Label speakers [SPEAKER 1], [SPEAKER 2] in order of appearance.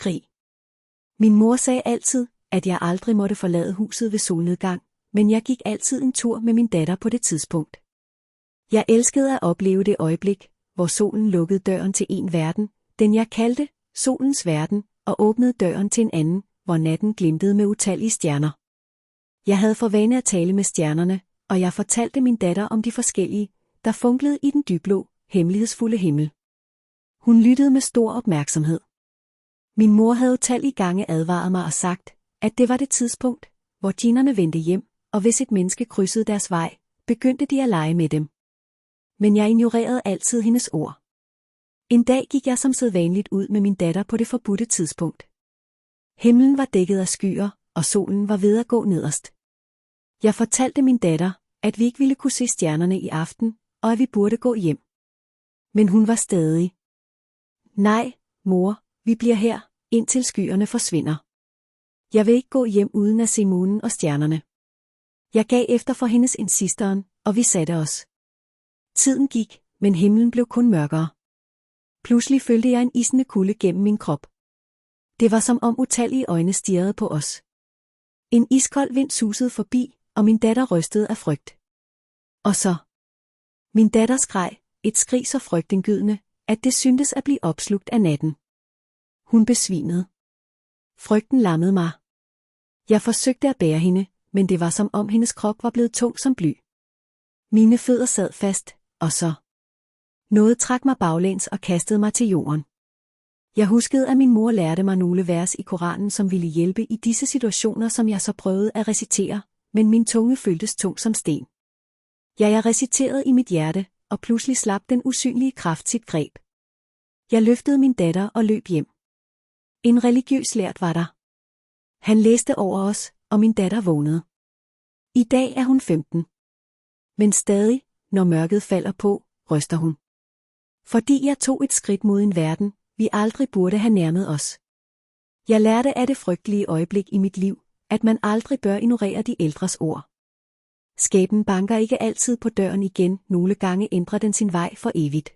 [SPEAKER 1] skrig. Min mor sagde altid, at jeg aldrig måtte forlade huset ved solnedgang, men jeg gik altid en tur med min datter på det tidspunkt. Jeg elskede at opleve det øjeblik, hvor solen lukkede døren til en verden, den jeg kaldte solens verden, og åbnede døren til en anden, hvor natten glimtede med utallige stjerner. Jeg havde for vane at tale med stjernerne, og jeg fortalte min datter om de forskellige, der funklede i den dybblå, hemmelighedsfulde himmel. Hun lyttede med stor opmærksomhed. Min mor havde utallige gange advaret mig og sagt, at det var det tidspunkt, hvor djinnerne vendte hjem, og hvis et menneske krydsede deres vej, begyndte de at lege med dem. Men jeg ignorerede altid hendes ord. En dag gik jeg som sædvanligt ud med min datter på det forbudte tidspunkt. Himlen var dækket af skyer, og solen var ved at gå nederst. Jeg fortalte min datter, at vi ikke ville kunne se stjernerne i aften, og at vi burde gå hjem. Men hun var stadig. Nej, mor, vi bliver her, indtil skyerne forsvinder. Jeg vil ikke gå hjem uden at se månen og stjernerne. Jeg gav efter for hendes insisteren, og vi satte os. Tiden gik, men himlen blev kun mørkere. Pludselig følte jeg en isende kulde gennem min krop. Det var som om utallige øjne stirrede på os. En iskold vind susede forbi, og min datter rystede af frygt. Og så. Min datter skreg, et skrig så frygtindgydende, at det syntes at blive opslugt af natten. Hun besvimede. Frygten lammede mig. Jeg forsøgte at bære hende, men det var som om hendes krop var blevet tung som bly. Mine fødder sad fast, og så. Noget trak mig baglæns og kastede mig til jorden. Jeg huskede, at min mor lærte mig nogle vers i Koranen, som ville hjælpe i disse situationer, som jeg så prøvede at recitere, men min tunge føltes tung som sten. Jeg reciterede i mit hjerte, og pludselig slap den usynlige kraft sit greb. Jeg løftede min datter og løb hjem. En religiøs lært var der. Han læste over os, og min datter vågnede. I dag er hun 15. Men stadig, når mørket falder på, ryster hun. Fordi jeg tog et skridt mod en verden, vi aldrig burde have nærmet os. Jeg lærte af det frygtelige øjeblik i mit liv, at man aldrig bør ignorere de ældres ord. Skæbnen banker ikke altid på døren igen, nogle gange ændrer den sin vej for evigt.